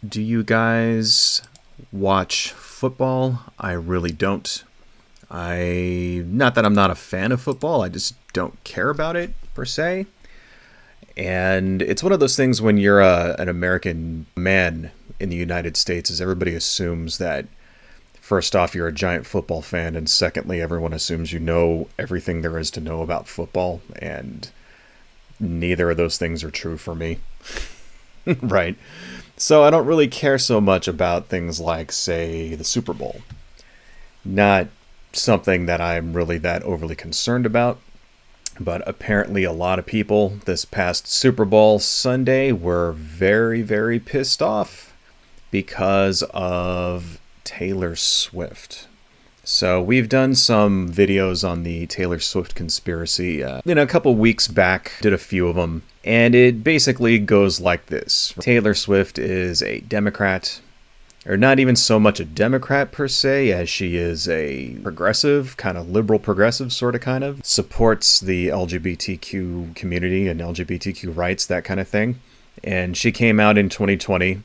Do you guys watch football? I really don't. Not that I'm not a fan of football, I just don't care about it per se. And it's one of those things when you're an American man in the United States, is everybody assumes that first off, you're a giant football fan, and secondly, everyone assumes you know everything there is to know about football, and neither of those things are true for me. Right? So I don't really care so much about things like, say, the Super Bowl. Not something that I'm really that overly concerned about. But apparently a lot of people this past Super Bowl Sunday were very, very pissed off because of Taylor Swift. So we've done some videos on the Taylor Swift conspiracy, a couple weeks back, did a few of them. And it basically goes like this. Taylor Swift is a Democrat, or not even so much a Democrat per se, as she is a progressive, kind of liberal progressive kind of, supports the LGBTQ community and LGBTQ rights, that kind of thing. And she came out in 2020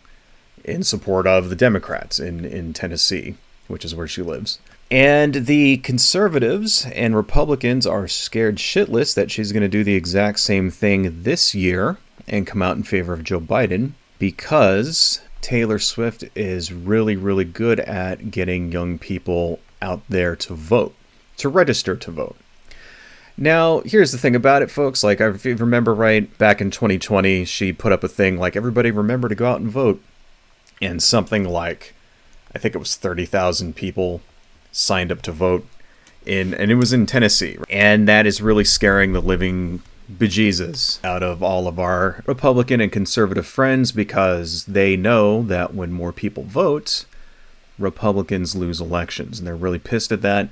in support of the Democrats in Tennessee, which is where she lives. And the conservatives and Republicans are scared shitless that she's going to do the exact same thing this year and come out in favor of Joe Biden, because Taylor Swift is really, really good at getting young people out there to vote, to register to vote. Now, here's the thing about it, folks. Like, if you remember right, back in 2020, she put up a thing like, everybody remember to go out and vote. And something like, I think it was 30,000 people signed up to vote, and it was in Tennessee. And that is really scaring the living bejesus out of all of our Republican and conservative friends, because they know that when more people vote, Republicans lose elections, and they're really pissed at that.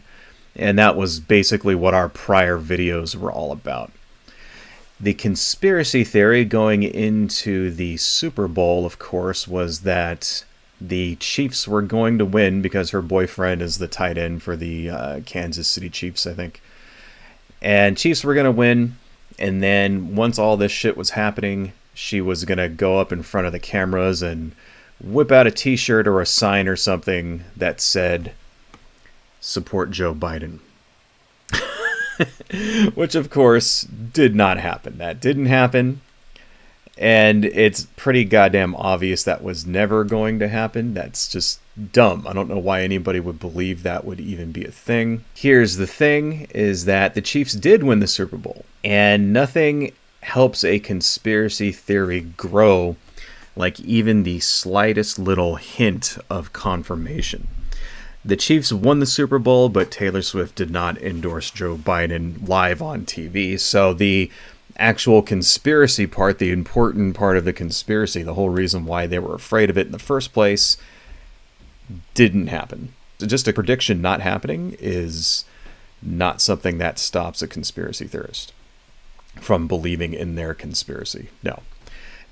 And that was basically what our prior videos were all about. The conspiracy theory going into the Super Bowl, of course, was that the Chiefs were going to win because her boyfriend is the tight end for the Kansas City Chiefs, I think. And Chiefs were going to win. And then once all this shit was happening, she was going to go up in front of the cameras and whip out a t-shirt or a sign or something that said, "Support Joe Biden." Which, of course, did not happen. That didn't happen. And it's pretty goddamn obvious that was never going to happen. That's just dumb. I don't know why anybody would believe that would even be a thing. Here's the thing, is that the Chiefs did win the Super Bowl. And nothing helps a conspiracy theory grow like even the slightest little hint of confirmation. The Chiefs won the Super Bowl, but Taylor Swift did not endorse Joe Biden live on TV. So the actual conspiracy part, the important part of the conspiracy, the whole reason why they were afraid of it in the first place, didn't happen. So just a prediction not happening is not something that stops a conspiracy theorist from believing in their conspiracy. No,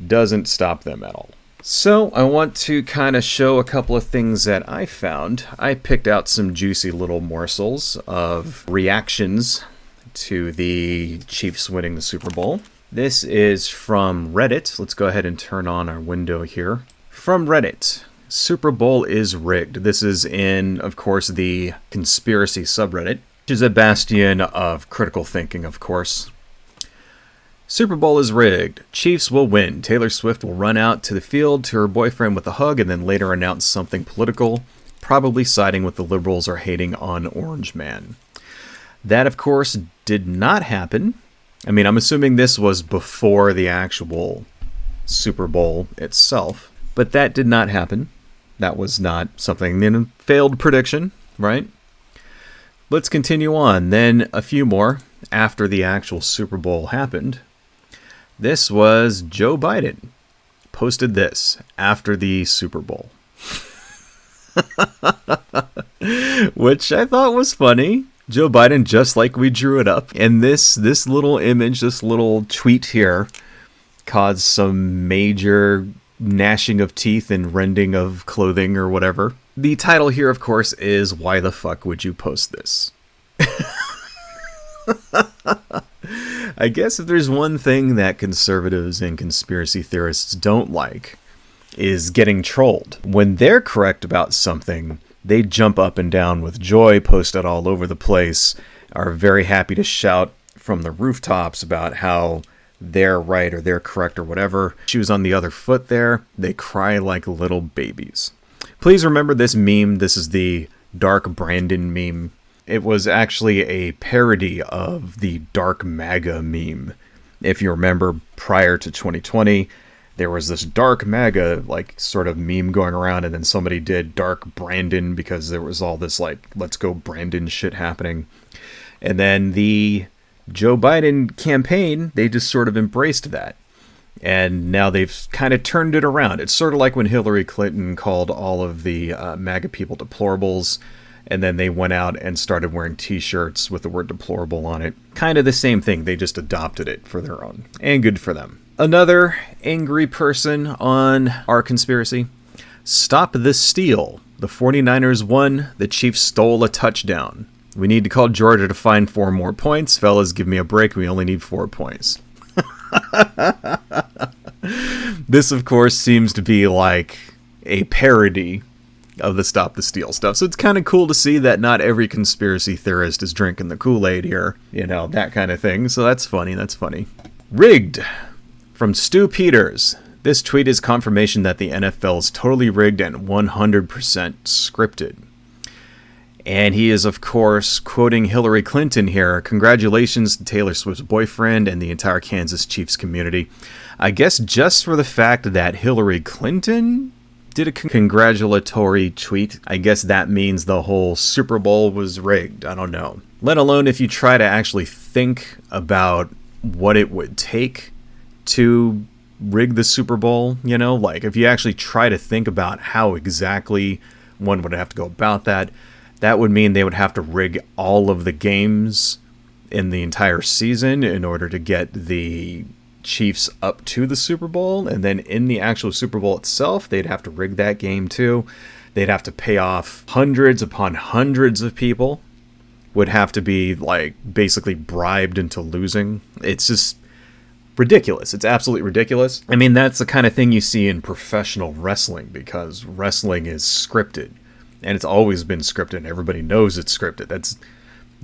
doesn't stop them at all. So I want to kind of show a couple of things that I found. I picked out some juicy little morsels of reactions to the Chiefs winning the Super Bowl. This is from Reddit. Let's go ahead and turn on our window here. From Reddit, Super Bowl is rigged. This is in, of course, the conspiracy subreddit, which is a bastion of critical thinking, of course. Super Bowl is rigged. Chiefs will win. Taylor Swift will run out to the field to her boyfriend with a hug and then later announce something political, probably siding with the liberals or hating on Orange Man. That, of course, did not happen. I mean, I'm assuming this was before the actual Super Bowl itself, but that did not happen. That was not something in a failed prediction, right? Let's continue on. Then a few more after the actual Super Bowl happened. This was Joe Biden posted this after the Super Bowl, which I thought was funny. Joe Biden, just like we drew it up. And this little image, this little tweet here caused some major gnashing of teeth and rending of clothing or whatever. The title here, of course, is "Why the fuck would you post this?" I guess if there's one thing that conservatives and conspiracy theorists don't like, is getting trolled. When they're correct about something, they jump up and down with joy, post it all over the place, are very happy to shout from the rooftops about how they're right or they're correct or whatever. Shoes on the other foot there, they cry like little babies. Please remember this meme. This is the Dark Brandon meme. It was actually a parody of the Dark MAGA meme. If you remember, prior to 2020, there was this Dark MAGA, like, sort of meme going around, and then somebody did Dark Brandon because there was all this, like, let's go Brandon shit happening. And then the Joe Biden campaign, they just sort of embraced that. And now they've kind of turned it around. It's sort of like when Hillary Clinton called all of the MAGA people deplorables, and then they went out and started wearing t-shirts with the word deplorable on it. Kind of the same thing. They just adopted it for their own. And good for them. Another angry person on our conspiracy. Stop the steal. The 49ers won. The Chiefs stole a touchdown. We need to call Georgia to find 4 more points. Fellas, give me a break. We only need 4 points. This, of course, seems to be like a parody of the Stop the Steal stuff. So it's kind of cool to see that not every conspiracy theorist is drinking the Kool-Aid here. You know, that kind of thing. So that's funny. That's funny. Rigged. From Stu Peters. This tweet is confirmation that the NFL is totally rigged and 100% scripted. And he is, of course, quoting Hillary Clinton here. Congratulations to Taylor Swift's boyfriend and the entire Kansas Chiefs community. I guess just for the fact that Hillary Clinton did a congratulatory tweet, I guess that means the whole Super Bowl was rigged. I don't know. Let alone if you try to actually think about what it would take to rig the Super Bowl, you know? Like, if you actually try to think about how exactly one would have to go about that, that would mean they would have to rig all of the games in the entire season in order to get the Chiefs up to the Super Bowl. And then in the actual Super Bowl itself, they'd have to rig that game too. They'd have to pay off hundreds upon hundreds of people. Would have to be, like, basically bribed into losing. It's just ridiculous. It's absolutely ridiculous. I mean, that's the kind of thing you see in professional wrestling, because wrestling is scripted. And it's always been scripted. Everybody knows it's scripted. That's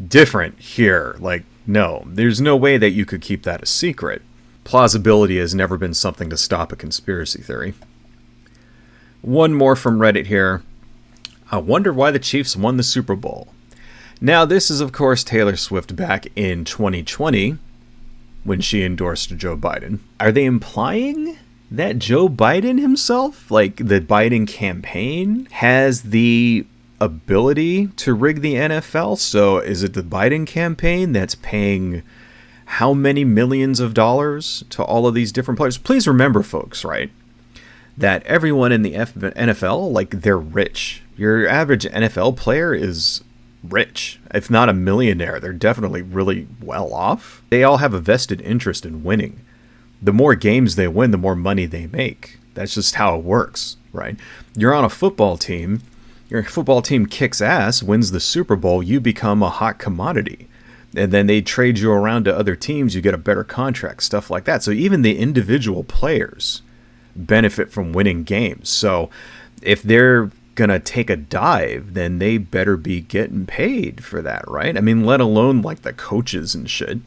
different here. Like, no, there's no way that you could keep that a secret. Plausibility has never been something to stop a conspiracy theory. One more from Reddit here. I wonder why the Chiefs won the Super Bowl. Now, this is, of course, Taylor Swift back in 2020 when she endorsed Joe Biden. Are they implying that Joe Biden himself, like the Biden campaign, has the ability to rig the NFL? So is it the Biden campaign that's paying how many millions of dollars to all of these different players? Please remember, folks, right, that everyone in the NFL, like, they're rich. Your average NFL player is rich. If not a millionaire, they're definitely really well off. They all have a vested interest in winning. The more games they win, the more money they make. That's just how it works, right? You're on a football team. Your football team kicks ass, wins the Super Bowl. You become a hot commodity. And then they trade you around to other teams. You get a better contract, stuff like that. So even the individual players benefit from winning games. So if they're going to take a dive, then they better be getting paid for that, right? I mean, let alone, like, the coaches and shit.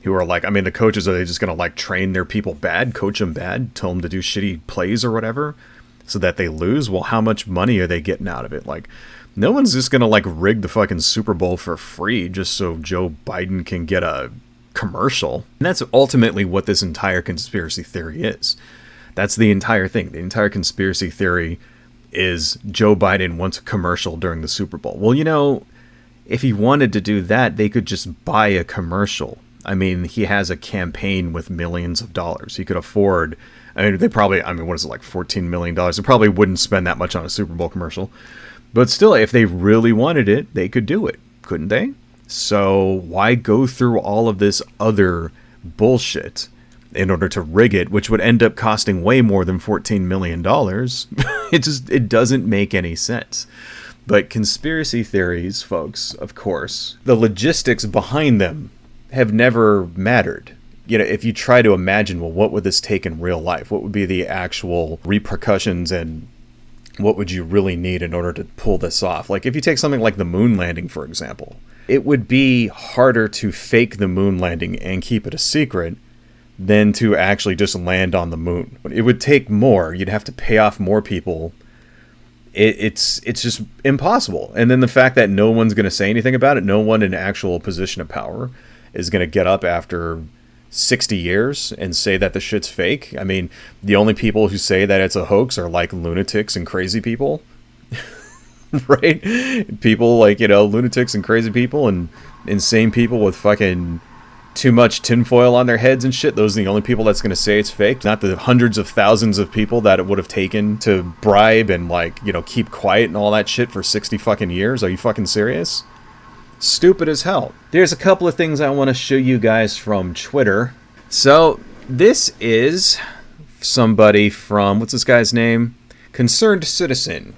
Who are like, I mean, the coaches, are they just going to, like, train their people bad, coach them bad, tell them to do shitty plays or whatever so that they lose? Well, how much money are they getting out of it? Like, no one's just going to, like, rig the fucking Super Bowl for free just so Joe Biden can get a commercial. And that's ultimately what this entire conspiracy theory is. That's the entire thing. The entire conspiracy theory is Joe Biden wants a commercial during the Super Bowl. Well, you know, if he wanted to do that, they could just buy a commercial. I mean, he has a campaign with millions of dollars. He could afford, I mean, they probably, I mean, what is it, like $14 million? They probably wouldn't spend that much on a Super Bowl commercial. But still, if they really wanted it, they could do it, couldn't they? So why go through all of this other bullshit in order to rig it, which would end up costing way more than $14 million? It doesn't make any sense. But conspiracy theories, folks, of course, the logistics behind them have never mattered if you try to imagine, well, what would this take in real life? What would be the actual repercussions, and what would you really need in order to pull this off? Like, if you take something like the moon landing, for example, it would be harder to fake the moon landing and keep it a secret than to actually just land on the moon. It would take more. You'd have to pay off more people. It's just impossible. And then the fact that no one's going to say anything about it, no one in actual position of power is going to get up after 60 years and say that the shit's fake. I mean, the only people who say that it's a hoax are like lunatics and crazy people. Right? People like, lunatics and crazy people and insane people with fucking too much tinfoil on their heads and shit. Those are the only people that's going to say it's fake. Not the hundreds of thousands of people that it would have taken to bribe and keep quiet and all that shit for 60 fucking years. Are you fucking serious? Stupid as hell. There's a couple of things I want to show you guys from Twitter. So this is somebody from, what's this guy's name? Concerned Citizen.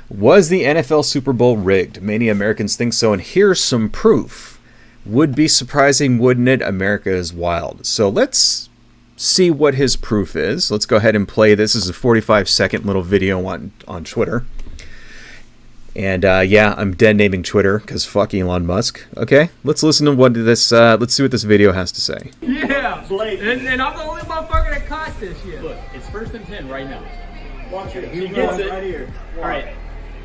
Was the NFL Super Bowl rigged? Many Americans think so, and here's some proof. Would be surprising, wouldn't it? America is wild. So let's see what his proof is. Let's go ahead and play this. This is a 45-second little video on Twitter. And yeah, I'm dead naming Twitter because fuck Elon Musk. Okay, let's listen to what this. Let's see what this video has to say. Yeah, and I'm the only motherfucker that caught this yet. Look, it's 1st and 10 right now. Watch it. He gets it right here. All right.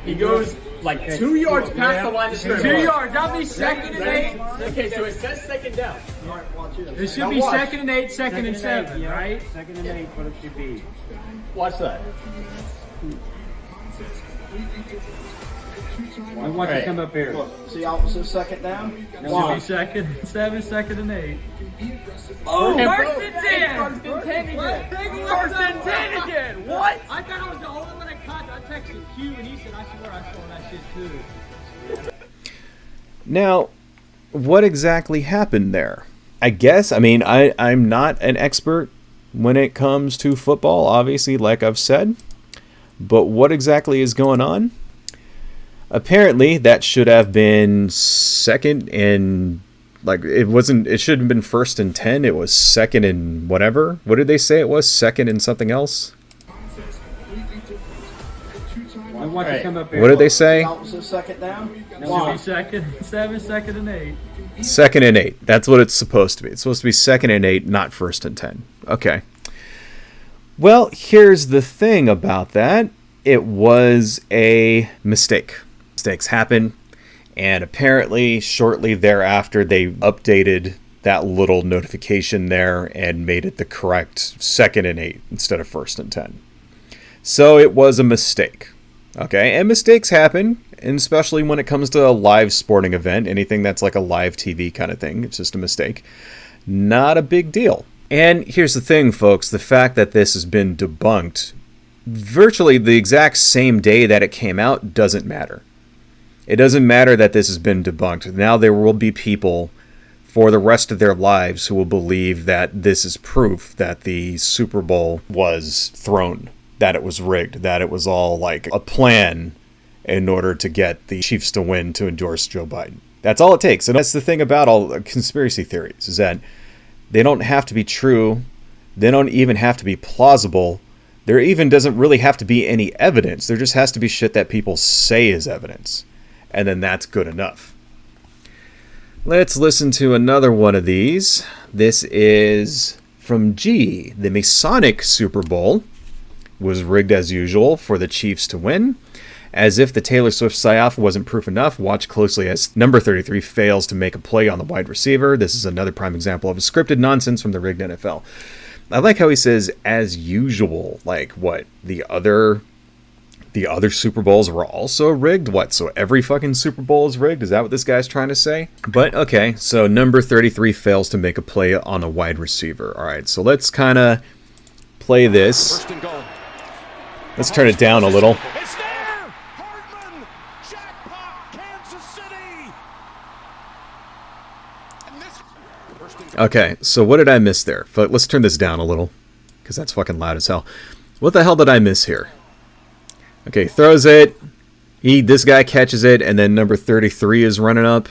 He goes like 2 yards past the line of scrimmage. 2 yards. That'll be 2nd and 8. Okay, so it says 2nd down. It should be 2nd and 8, 2nd and 7, right? 2nd and 8, what it should be. Watch that. Watch it come up here. Look, see opposite 2nd down? It should be 2nd and 7, 2nd and 8. Oh, First and 10! First and 10 again. First and 10 again! What? I thought I was the only one that caught it. I texted Q and he said, I swear I saw that shit too. Now, what exactly happened there? I'm not an expert when it comes to football, obviously, like I've said. But what exactly is going on? Apparently, that should have been 2nd and... it shouldn't have been 1st and 10. It was 2nd and whatever. What did they say it was? 2nd and something else? Watch it come up here. What did they say? Opposite 2nd down? It should be 2nd and 7, 2nd and 8. 2nd and 8. That's what it's supposed to be. It's supposed to be 2nd and 8, not 1st and 10. Okay. Well, here's the thing about that. It was a mistake. Mistakes happen. And apparently, shortly thereafter, they updated that little notification there and made it the correct 2nd and 8 instead of 1st and 10. So it was a mistake. Okay, and mistakes happen, and especially when it comes to a live sporting event, anything that's like a live TV kind of thing, it's just a mistake. Not a big deal. And here's the thing, folks, the fact that this has been debunked virtually the exact same day that it came out doesn't matter. It doesn't matter that this has been debunked. Now there will be people for the rest of their lives who will believe that this is proof that the Super Bowl was thrown, that it was rigged, that it was all like a plan in order to get the Chiefs to win to endorse Joe Biden. That's all it takes. And that's the thing about all conspiracy theories, is that they don't have to be true. They don't even have to be plausible. There even doesn't really have to be any evidence. There just has to be shit that people say is evidence. And then that's good enough. Let's listen to another one of these. This is from G. The Masonic Super Bowl was rigged as usual for the Chiefs to win. As if the Taylor Swift psyop wasn't proof enough, watch closely as number 33 fails to make a play on the wide receiver. This is another prime example of a scripted nonsense from the rigged NFL. I like how he says, as usual. Like, what? The other Super Bowls were also rigged? What, so every fucking Super Bowl is rigged? Is that what this guy's trying to say? But, okay, so number 33 fails to make a play on a wide receiver. All right, so let's kind of play this. Let's turn it down a little. It's there! Hardman! Jackpot! Kansas City! Okay, so what did I miss there? Let's turn this down a little, because that's fucking loud as hell. What the hell did I miss here? Okay, throws it. This guy catches it, and then number 33 is running up.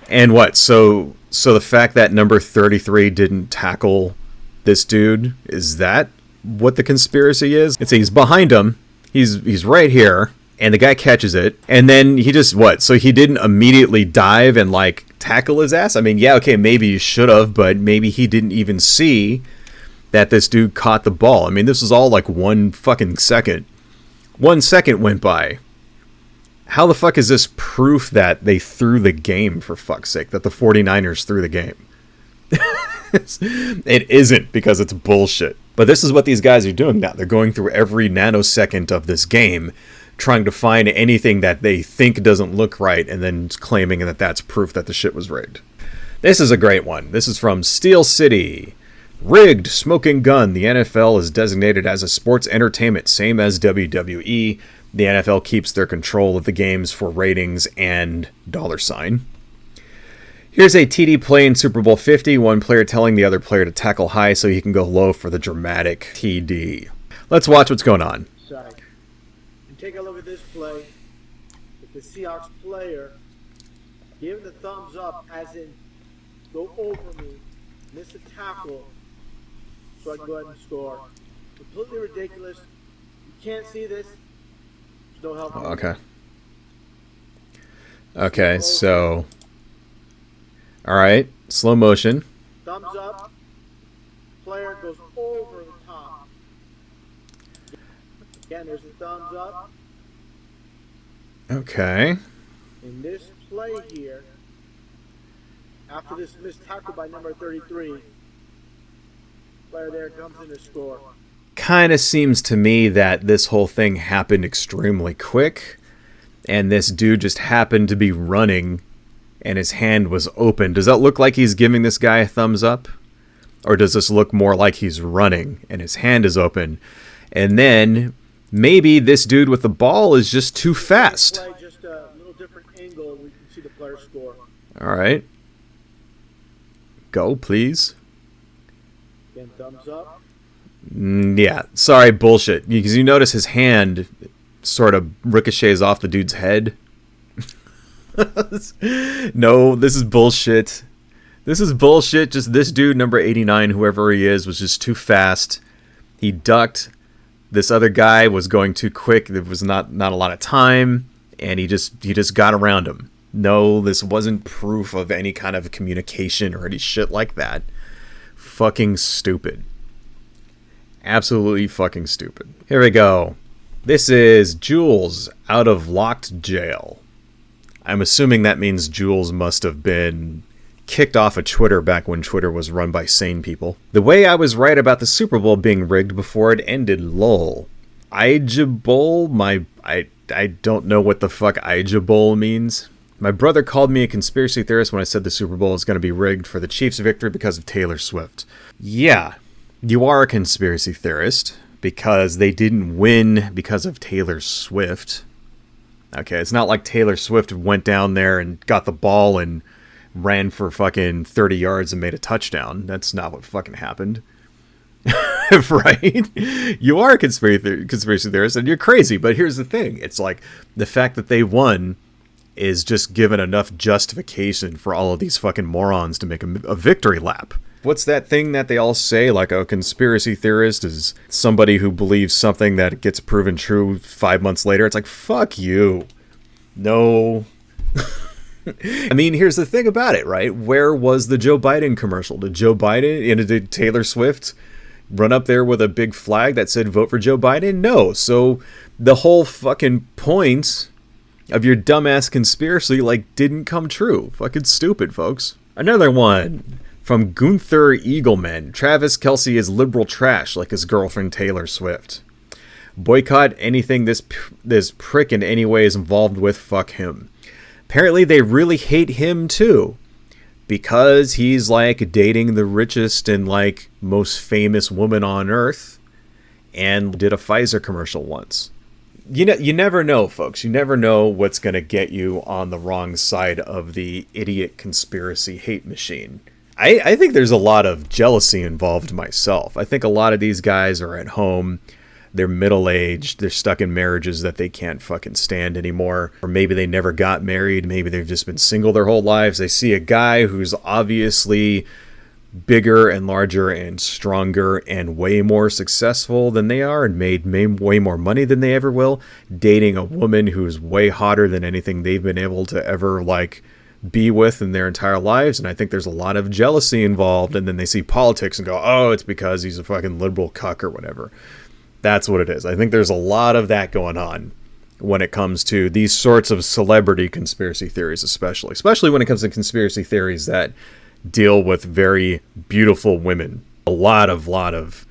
And what? So So the fact that number 33 didn't tackle this dude, is that what the conspiracy is? It's he's behind him. He's right here, and the guy catches it, and then he just what? So he didn't immediately dive and like tackle his ass? I mean, yeah, okay, maybe you should have, but maybe he didn't even see that this dude caught the ball. I mean, this was all like 1 fucking second. 1 second went by. How the fuck is this proof that they threw the game, for fuck's sake? That the 49ers threw the game? It isn't, because it's bullshit. But this is what these guys are doing now. They're going through every nanosecond of this game, trying to find anything that they think doesn't look right, and then claiming that that's proof that the shit was rigged. This is a great one. This is from Steel City. Rigged smoking gun. The NFL is designated as a sports entertainment, same as WWE. The NFL keeps their control of the games for ratings and $. Here's a TD play in Super Bowl 50, one player telling the other player to tackle high so he can go low for the dramatic TD. Let's watch what's going on. Side. And take a look at this play. If the Seahawks player give the thumbs up, as in go over me, miss a tackle, so I can go ahead and score. Completely ridiculous. You can't see this. There's no help. Okay. Okay, so... Alright, slow motion. Thumbs up. Player goes over the top. Again, there's a thumbs up. Okay. In this play here, after this missed tackle by number 33, player there comes in to score. Kind of seems to me that this whole thing happened extremely quick, and this dude just happened to be running, and his hand was open. Does that look like he's giving this guy a thumbs up? Or does this look more like he's running, and his hand is open? And then, maybe this dude with the ball is just too fast. Play just a little different angle, we can see the player score. Alright. Go, please. Again, thumbs up. Yeah, sorry, bullshit. Because you notice his hand sort of ricochets off the dude's head. No, this is bullshit. This is bullshit. Just this dude, number 89, whoever he is, was just too fast. He ducked. This other guy was going too quick. There was not a lot of time, and he just got around him. No, this wasn't proof of any kind of communication or any shit like that. Fucking stupid. Absolutely fucking stupid. Here we go. This is Jules out of locked jail. I'm assuming that means Jules must have been kicked off of Twitter back when Twitter was run by sane people. The way I was right about the Super Bowl being rigged before it ended, lol. Ijabol? I don't know what the fuck Ijabol means. My brother called me a conspiracy theorist when I said the Super Bowl is going to be rigged for the Chiefs' victory because of Taylor Swift. Yeah, you are a conspiracy theorist because they didn't win because of Taylor Swift. Okay, it's not like Taylor Swift went down there and got the ball and ran for fucking 30 yards and made a touchdown. That's not what fucking happened. Right? You are a conspiracy theorist and you're crazy, but here's the thing. It's like the fact that they won is just given enough justification for all of these fucking morons to make a victory lap. What's that thing that they all say? Like a conspiracy theorist is somebody who believes something that gets proven true 5 months later. It's like, fuck you. No. I mean, here's the thing about it, right? Where was the Joe Biden commercial? Did Joe Biden and did Taylor Swift run up there with a big flag that said vote for Joe Biden? No. So the whole fucking point of your dumbass conspiracy didn't come true. Fucking stupid, folks. Another one. From Gunther Eagleman, Travis Kelce is liberal trash like his girlfriend Taylor Swift. Boycott anything this prick in any way is involved with, fuck him. Apparently they really hate him too. Because he's dating the richest and most famous woman on earth and did a Pfizer commercial once. You never know, folks. You never know what's going to get you on the wrong side of the idiot conspiracy hate machine. I think there's a lot of jealousy involved myself. I think a lot of these guys are at home they're middle-aged, they're stuck in marriages that they can't fucking stand anymore, or maybe they never got married, maybe they've just been single their whole lives. They see a guy who's obviously bigger and larger and stronger and way more successful than they are and made way more money than they ever will, dating a woman who's way hotter than anything they've been able to ever, like, be with in their entire lives. And I think there's a lot of jealousy involved, and then they see politics and go, oh, it's because he's a fucking liberal cuck or whatever. That's what it is. I think there's a lot of that going on when it comes to these sorts of celebrity conspiracy theories, especially when it comes to conspiracy theories that deal with very beautiful women. A lot of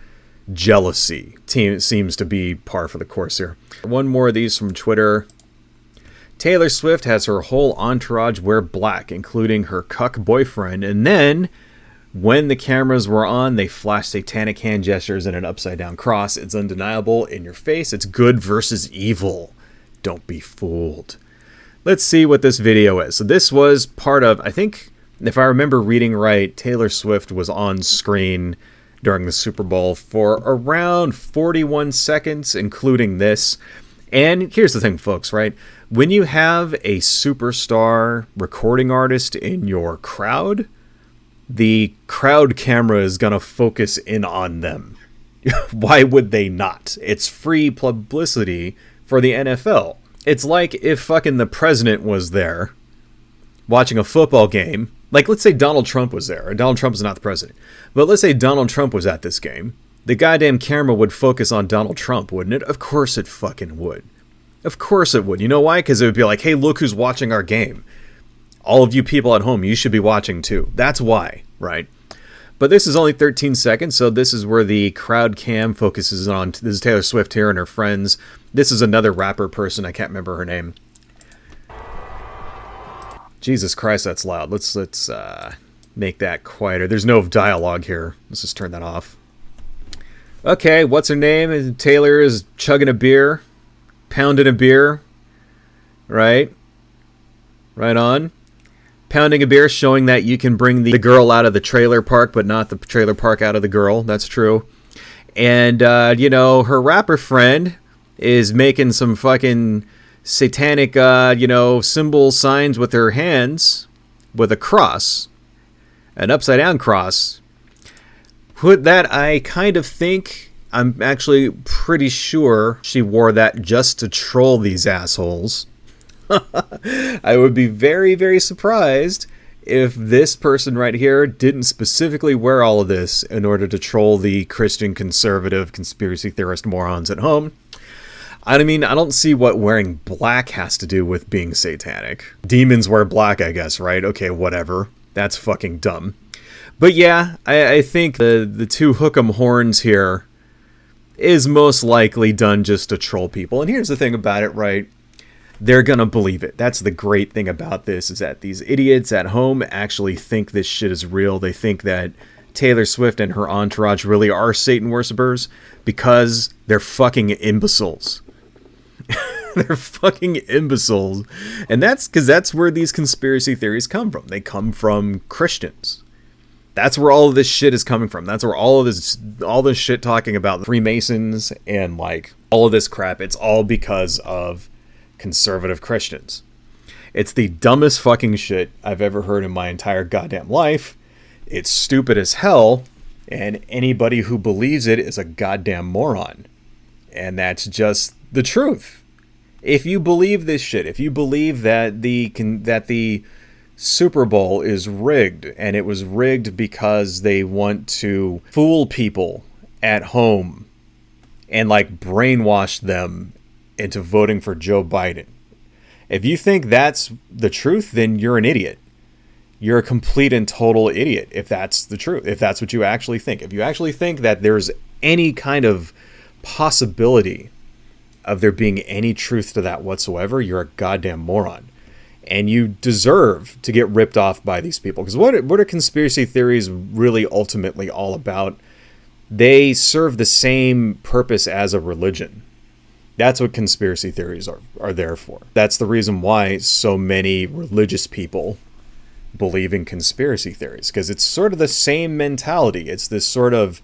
jealousy seems to be par for the course here. One more of these from Twitter. Taylor Swift has her whole entourage wear black, including her cuck boyfriend, and then when the cameras were on, they flashed satanic hand gestures and an upside-down cross. It's undeniable, in your face. It's good versus evil. Don't be fooled. Let's see what this video is. So this was part of, I think, if I remember reading right, Taylor Swift was on screen during the Super Bowl for around 41 seconds, including this. And here's the thing, folks, right? When you have a superstar recording artist in your crowd, the crowd camera is going to focus in on them. Why would they not? It's free publicity for the NFL. It's like if fucking the president was there watching a football game. Like, let's say Donald Trump was there. Donald Trump is not the president. But let's say Donald Trump was at this game. The goddamn camera would focus on Donald Trump, wouldn't it? Of course it fucking would. Of course it would. You know why? Because it would be like, hey, look who's watching our game. All of you people at home, you should be watching too. That's why, right? But this is only 13 seconds, so this is where the crowd cam focuses on. This is Taylor Swift here and her friends. This is another rapper person. I can't remember her name. Jesus Christ, that's loud. Let's make that quieter. There's no dialogue here. Let's just turn that off. Okay, what's her name? Taylor is chugging a beer, pounding a beer, right? Right on. Pounding a beer, showing that you can bring the girl out of the trailer park, but not the trailer park out of the girl. That's true. And, her rapper friend is making some fucking satanic, symbol signs with her hands with a cross, an upside-down cross. That I kind of think, I'm actually pretty sure she wore that just to troll these assholes. I would be very, very surprised if this person right here didn't specifically wear all of this in order to troll the Christian conservative conspiracy theorist morons at home. I mean, I don't see what wearing black has to do with being satanic. Demons wear black, I guess, right? Okay, whatever. That's fucking dumb. But yeah, I think the two hook'em horns here is most likely done just to troll people. And here's the thing about it, right? They're gonna believe it. That's the great thing about this, is that these idiots at home actually think this shit is real. They think that Taylor Swift and her entourage really are Satan worshippers because they're fucking imbeciles. They're fucking imbeciles. And that's because that's where these conspiracy theories come from. They come from Christians. That's where all of this shit is coming from. That's where all this shit talking about Freemasons and like all of this crap, it's all because of conservative Christians. It's the dumbest fucking shit I've ever heard in my entire goddamn life. It's stupid as hell, and anybody who believes it is a goddamn moron. And that's just the truth. If you believe this shit, if you believe that the Super Bowl is rigged, and it was rigged because they want to fool people at home and like brainwash them into voting for Joe Biden. If you think that's the truth, then you're an idiot. You're a complete and total idiot if that's the truth, if that's what you actually think. If you actually think that there's any kind of possibility of there being any truth to that whatsoever, you're a goddamn moron. And you deserve to get ripped off by these people. Because what are conspiracy theories really ultimately all about? They serve the same purpose as a religion. That's what conspiracy theories are there for. That's the reason why so many religious people believe in conspiracy theories, because it's sort of the same mentality. It's this sort of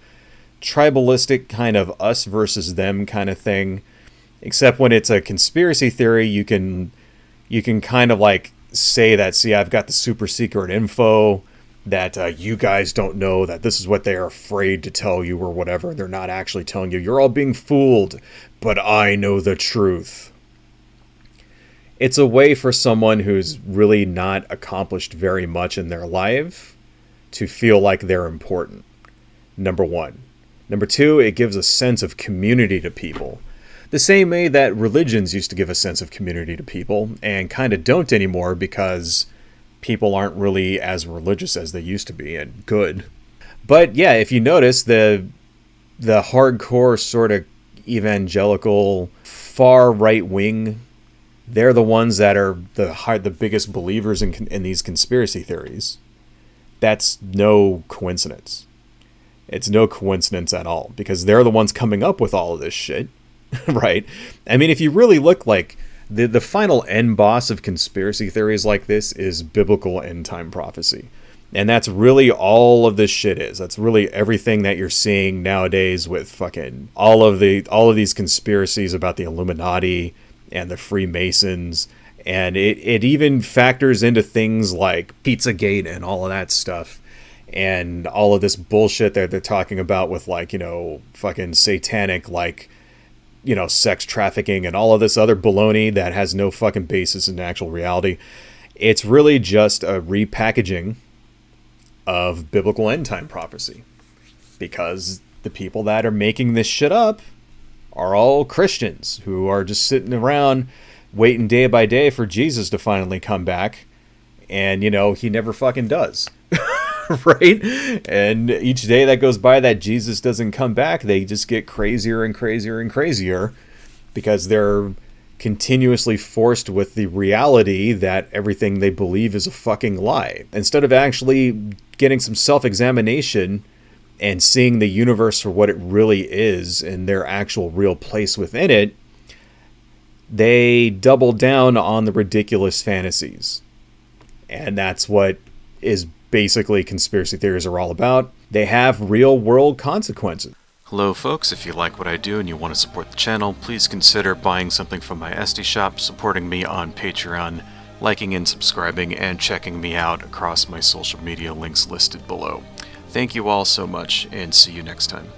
tribalistic kind of us versus them kind of thing. Except when it's a conspiracy theory, you can kind of like say that, see, I've got the super secret info that you guys don't know, that this is what they are afraid to tell you or whatever. They're not actually telling you. You're all being fooled, but I know the truth. It's a way for someone who's really not accomplished very much in their life to feel like they're important. Number one. Number two, it gives a sense of community to people. The same way that religions used to give a sense of community to people and kind of don't anymore because people aren't really as religious as they used to be, and good. But yeah, if you notice, the hardcore sort of evangelical far right wing, they're the ones that are the biggest believers in these conspiracy theories. That's no coincidence. It's no coincidence at all, because they're the ones coming up with all of this shit, right? I mean, if you really look, like, the final end boss of conspiracy theories like this is biblical end time prophecy. And that's really all of this shit is. That's really everything that you're seeing nowadays with fucking all of these conspiracies about the Illuminati and the Freemasons. And it even factors into things like Pizzagate and all of that stuff. And all of this bullshit that they're talking about with, like, you know, fucking satanic, like, you know, sex trafficking and all of this other baloney that has no fucking basis in actual reality. It's really just a repackaging of biblical end time prophecy, because the people that are making this shit up are all Christians who are just sitting around waiting day by day for Jesus to finally come back. And, you know, he never fucking does. Right? And each day that goes by that Jesus doesn't come back, they just get crazier and crazier and crazier, because they're continuously forced with the reality that everything they believe is a fucking lie. Instead of actually getting some self-examination and seeing the universe for what it really is and their actual real place within it, they double down on the ridiculous fantasies. And that's what is basically conspiracy theories are all about. They have real world consequences. Hello folks, if you like what I do and you want to support the channel, please consider buying something from my Etsy shop, supporting me on Patreon, liking and subscribing, and checking me out across my social media links listed below. Thank you all so much, and see you next time.